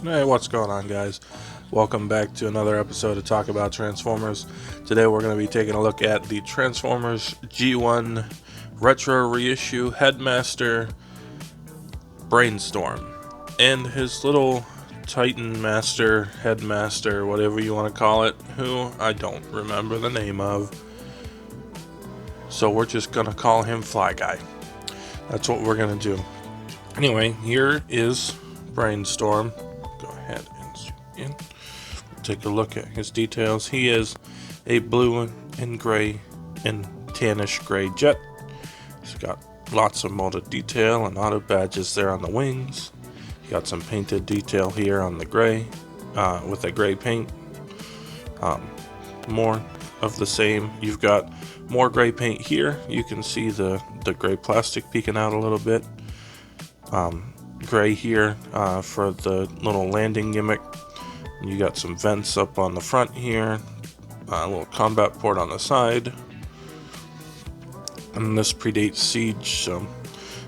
Hey, what's going on, guys? Welcome back to another episode of Talk About Transformers. Today we're going to be taking a look at the Transformers G1 Retro Reissue Headmaster Brainstorm and his little Titan Master, Headmaster, whatever you want to call it, who I don't remember the name of. So we're just going to call him Fly Guy. That's what we're going to do. Anyway, here is Brainstorm. Go ahead and zoom in. Take a look at his details. He is a blue and gray and tannish gray jet. He's got lots of molded detail and auto badges there on the wings. You got some painted detail here on the gray with a gray paint. More of the same. You've got more gray paint here. You can see the gray plastic peeking out a little bit. Gray here for the little landing gimmick. You got some vents up on the front here, a little combat port on the side, and this predates Siege, so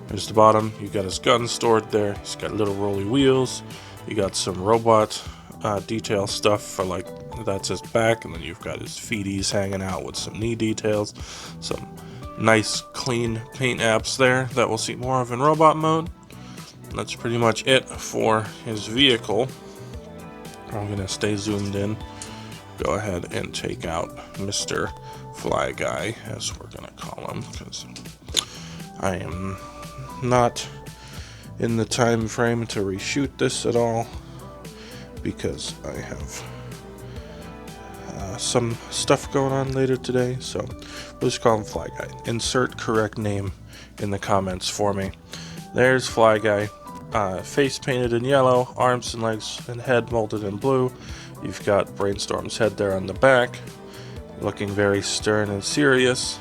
there's the bottom. You got his gun stored there. He's got little rolly wheels. You got some robot detail stuff for, like, that's his back, and then you've got his feeties hanging out with some knee details, some nice clean paint apps there that we'll see more of in robot mode. That's pretty much it for his vehicle. I'm going to stay zoomed in. Go ahead and take out Mr. Fly Guy, as we're going to call him, because I am not in the time frame to reshoot this at all, because I have some stuff going on later today, so we'll just call him Fly Guy. Insert correct name in the comments for me. There's Fly Guy. Face painted in yellow, arms and legs and head molded in blue. You've got Brainstorm's head there on the back, looking very stern and serious.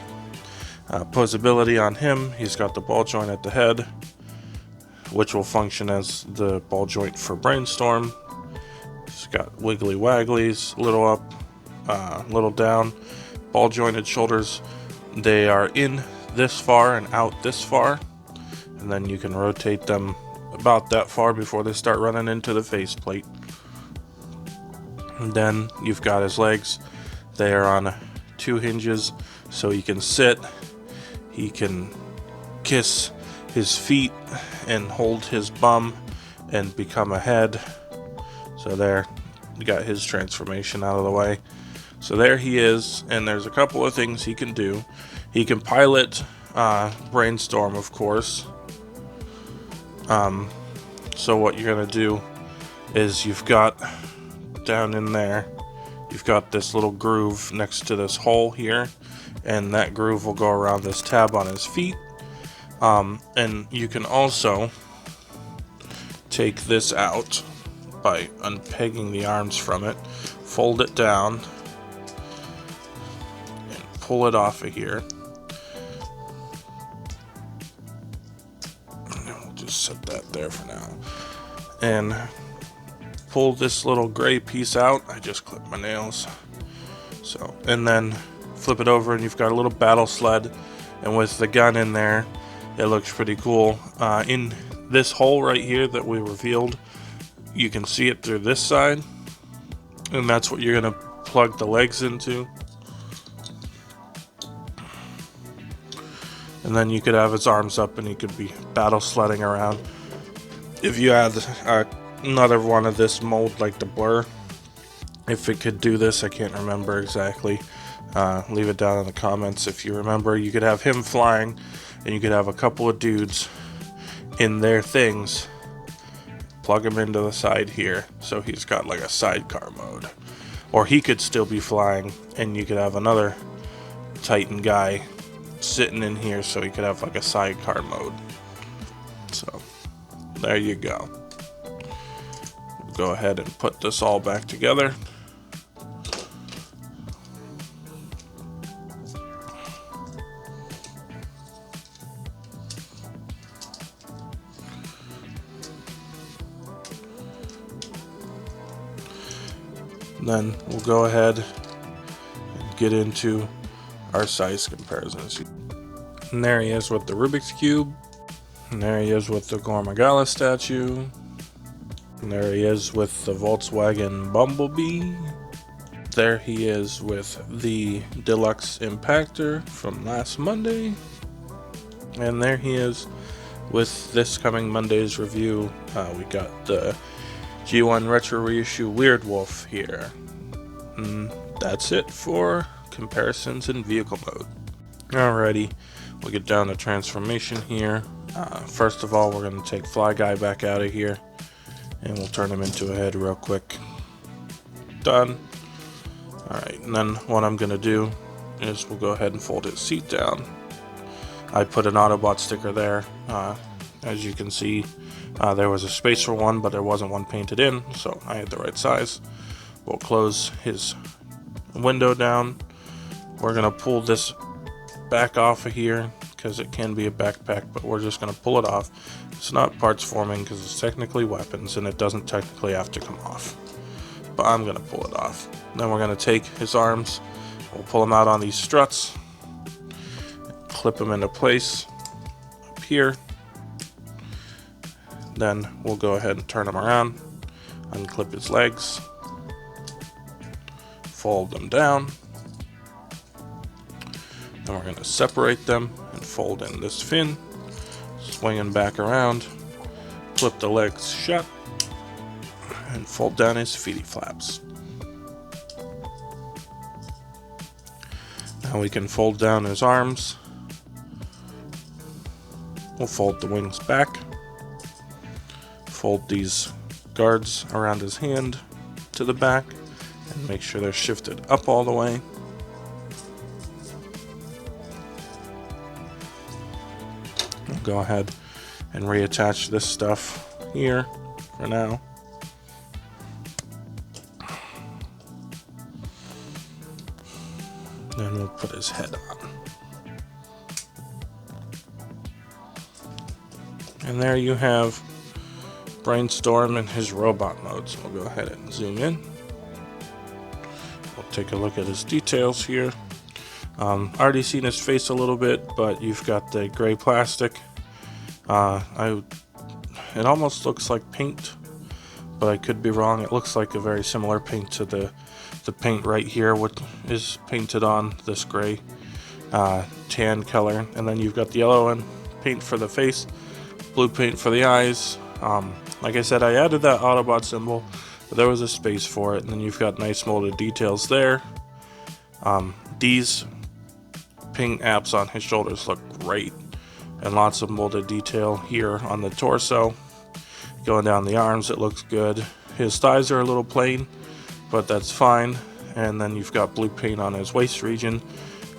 Posability on him, he's got the ball joint at the head, which will function as the ball joint for Brainstorm. He's got wiggly wagglies, little up, little down, ball jointed shoulders. They are in this far and out this far, and then you can rotate them about that far before they start running into the faceplate. And then you've got his legs. They are on 2 hinges, so he can sit, he can kiss his feet and hold his bum and become a head. So there, you got his transformation out of the way. So there he is, and there's a couple of things he can do. He can pilot Brainstorm, of course. So what you're going to do is you've got down in there, you've got this little groove next to this hole here, and that groove will go around this tab on his feet. And you can also take this out by unpegging the arms from it, fold it down, and pull it off of here. Set that there for now, and pull this little gray piece out. I just clipped my nails, so, and then flip it over and you've got a little battle sled, and with the gun in there, it looks pretty cool. In this hole right here that we revealed, you can see it through this side, and that's what you're gonna plug the legs into. And then you could have his arms up and he could be battle sledding around. If you had another one of this mold like the Blurr, if it could do this, I can't remember exactly. Leave it down in the comments if you remember. You could have him flying, and you could have a couple of dudes in their things, plug him into the side here, so he's got like a sidecar mode. Or he could still be flying, and you could have another Titan guy sitting in here, so he could have like a sidecar mode. So there you go. We'll go ahead and put this all back together. Then we'll go ahead and get into our size comparisons. And there he is with the Rubik's Cube. And there he is with the Gormagala statue. And there he is with the Volkswagen Bumblebee. There he is with the Deluxe Impactor from last Monday. And there he is with this coming Monday's review. We got the G1 Retro Reissue Weird Wolf here. And that's it for comparisons in vehicle mode. Alrighty, we'll get down to transformation here. First of all, we're going to take Fly Guy back out of here, and we'll turn him into a head real quick. Done. Alright, and then what I'm going to do is we'll go ahead and fold his seat down. I put an Autobot sticker there. As you can see, there was a space for one, but there wasn't one painted in, so I had the right size. We'll close his window down. We're going to pull this back off of here because it can be a backpack, but we're just going to pull it off. It's not parts forming because it's technically weapons, and it doesn't technically have to come off. But I'm going to pull it off. Then we're going to take his arms. We'll pull them out on these struts. Clip them into place up here. Then we'll go ahead and turn him around. Unclip his legs. Fold them down. Then we're going to separate them and fold in this fin. Swing him back around. Flip the legs shut. And fold down his feety flaps. Now we can fold down his arms. We'll fold the wings back. Fold these guards around his hand to the back and make sure they're shifted up all the way. We'll go ahead and reattach this stuff here for now. Then we'll put his head on. And there you have Brainstorm in his robot mode. So we'll go ahead and zoom in. We'll take a look at his details here. Already seen his face a little bit, but you've got the gray plastic. It almost looks like paint, but I could be wrong. It looks like a very similar paint to the paint right here, which is painted on this gray tan color. And then you've got the yellow and paint for the face, blue paint for the eyes. Like I said, I added that Autobot symbol, but there was a space for it. And then you've got nice molded details there. These paint apps on his shoulders look great, and lots of molded detail here on the torso. Going down the arms, it looks good. His thighs are a little plain, but that's fine. And then you've got blue paint on his waist region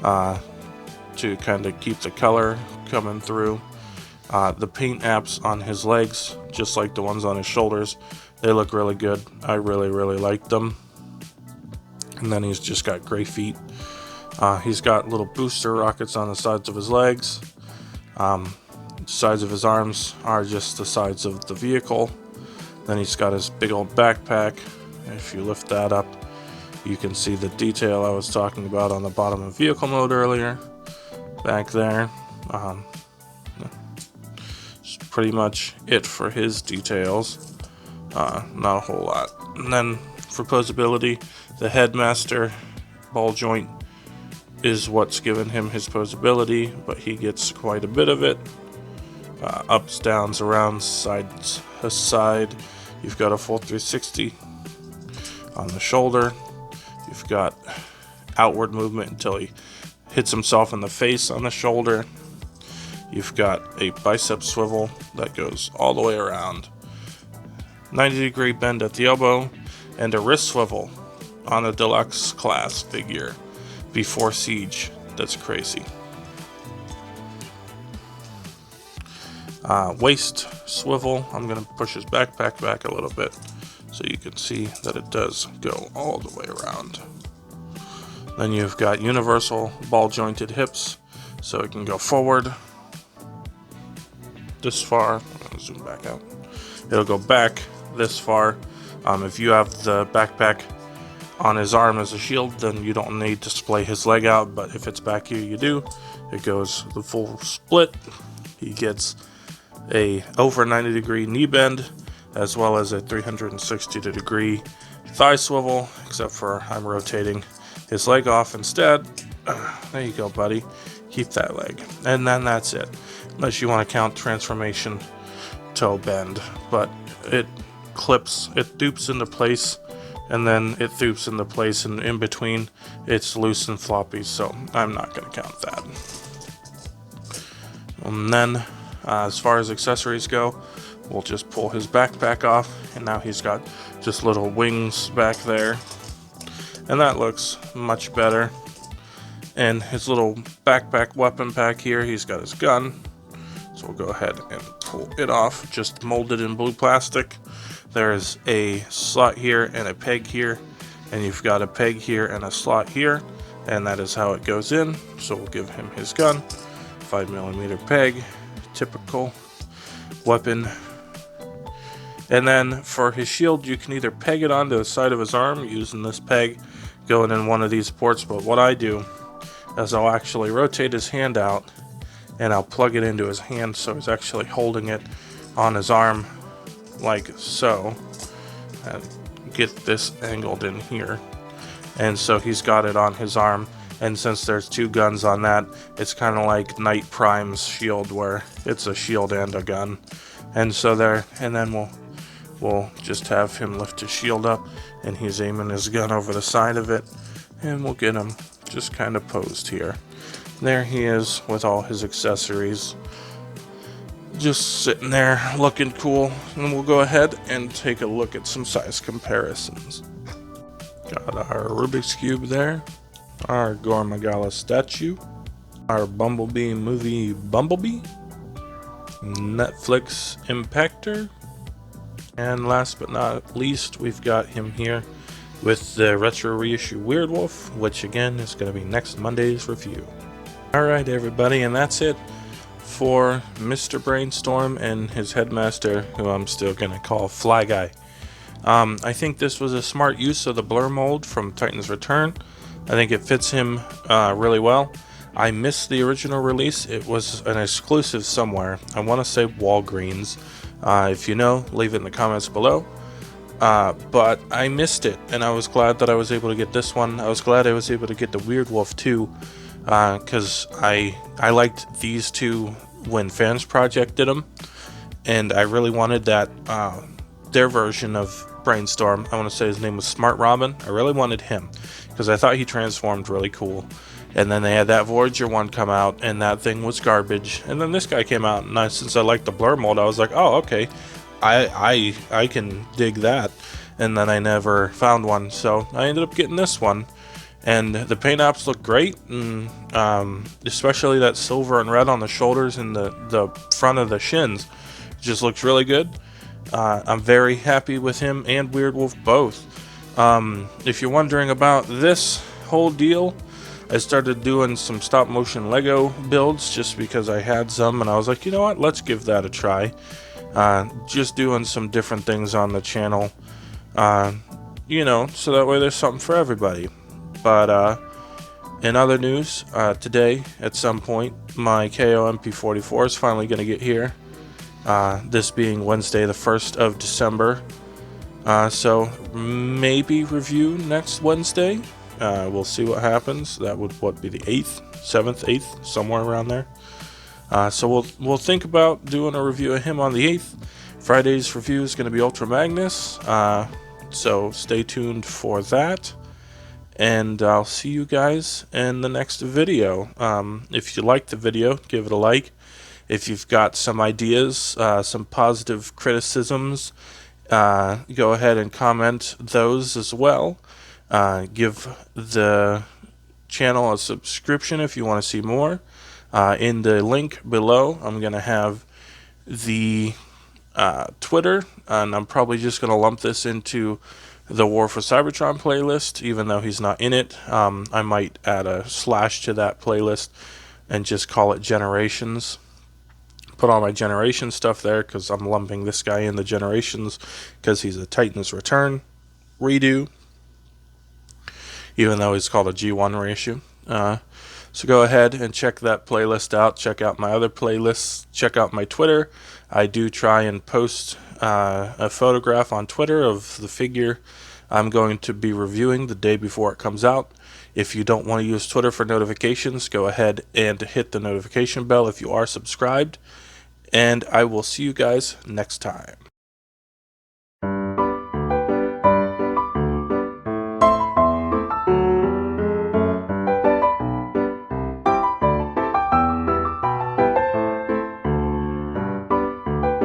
to kind of keep the color coming through. The paint apps on his legs, just like the ones on his shoulders, they look really good. I really like them. And then he's just got gray feet. He's got little booster rockets on the sides of his legs. The sides of his arms are just the sides of the vehicle. Then he's got his big old backpack. If you lift that up, you can see the detail I was talking about on the bottom of vehicle mode earlier. Back there. It's pretty much it for his details. Not a whole lot. And then for posability, the headmaster ball joint is what's given him his posability, but he gets quite a bit of it. Ups, downs, around, sides, a side. You've got a full 360 on the shoulder. You've got outward movement until he hits himself in the face on the shoulder. You've got a bicep swivel that goes all the way around. 90-degree bend at the elbow, and a wrist swivel on a Deluxe class figure before Siege. That's crazy. Waist swivel. I'm going to push his backpack back a little bit so you can see that it does go all the way around. Then you've got universal ball jointed hips, so it can go forward this far. I'm going to zoom back out. It'll go back this far. If you have the backpack on his arm as a shield, then you don't need to splay his leg out, but if it's back here, you do. It goes the full split. He gets a over 90-degree knee bend as well as a 360-degree thigh swivel, except for I'm rotating his leg off instead. There you go, buddy. Keep that leg. And then that's it. Unless you want to count transformation toe bend. But it clips, it dupes into place, and then it thoops into place, and in between it's loose and floppy, so I'm not going to count that. And then as far as accessories go, we'll just pull his backpack off, and now he's got just little wings back there, and that looks much better. And his little backpack weapon pack here, he's got his gun, so we'll go ahead and pull it off, just molded in blue plastic. There's a slot here and a peg here, and you've got a peg here and a slot here, and that is how it goes in. So we'll give him his gun, 5mm peg, typical weapon. And then for his shield, you can either peg it onto the side of his arm using this peg going in one of these ports, but what I do is I'll actually rotate his hand out and I'll plug it into his hand so he's actually holding it on his arm like so, and get this angled in here, and so he's got it on his arm. And since there's two guns on that, it's kind of like Knight Prime's shield, where it's a shield and a gun. And so there, and then we'll just have him lift his shield up, and he's aiming his gun over the side of it, and we'll get him just kind of posed here. There he is with all his accessories, just sitting there looking cool. And we'll go ahead and take a look at some size comparisons. Got our Rubik's Cube there, our Gormagala statue, our Bumblebee movie Bumblebee, Netflix Impactor, and last but not least, we've got him here with the retro reissue Weird Wolf, which again is going to be next Monday's review. Alright everybody, and that's it for Mr. Brainstorm and his headmaster, who I'm still going to call Fly Guy. I think this was a smart use of the Blurr mold from Titan's Return. I think it fits him really well. I missed the original release. It was an exclusive somewhere. I want to say Walgreens. If you know, leave it in the comments below. But I missed it, and I was glad that I was able to get this one. I was glad I was able to get the Weird Wolf too, because I liked these two when Fans Project did them, and I really wanted that their version of Brainstorm. I want to say his name was Smart Robin. I really wanted him because I thought he transformed really cool. And then they had that Voyager one come out, and that thing was garbage. And then this guy came out, and since I liked the Blurr mold, I was like, oh, okay, I can dig that. And then I never found one, so I ended up getting this one. And the paint apps look great, and especially that silver and red on the shoulders and the front of the shins. It just looks really good. I'm very happy with him and Weird Wolf both. If you're wondering about this whole deal, I started doing some stop motion Lego builds just because I had some, and I was like, you know what, let's give that a try. Just doing some different things on the channel, you know, so that way there's something for everybody. But in other news, today at some point my KO MP44 is finally going to get here, this being Wednesday the 1st of December. So maybe review next Wednesday. We'll see what happens. That would be the 8th, 7th, 8th, somewhere around there. So we'll think about doing a review of him on the 8th. Friday's review is going to be Ultra Magnus, so stay tuned for that. And I'll see you guys in the next video. If you liked the video, give it a like. If you've got some ideas, some positive criticisms, go ahead and comment those as well. Give the channel a subscription if you want to see more. In the link below, I'm going to have the Twitter, and I'm probably just going to lump this into the War for Cybertron playlist, even though he's not in it. I might add a slash to that playlist and just call it Generations. Put all my Generation stuff there, because I'm lumping this guy in the Generations because he's a Titan's Return redo, even though he's called a G1 reissue. So go ahead and check that playlist out. Check out my other playlists. Check out my Twitter. I do try and post a photograph on Twitter of the figure I'm going to be reviewing the day before it comes out. If you don't want to use Twitter for notifications, go ahead and hit the notification bell if you are subscribed. And I will see you guys next time.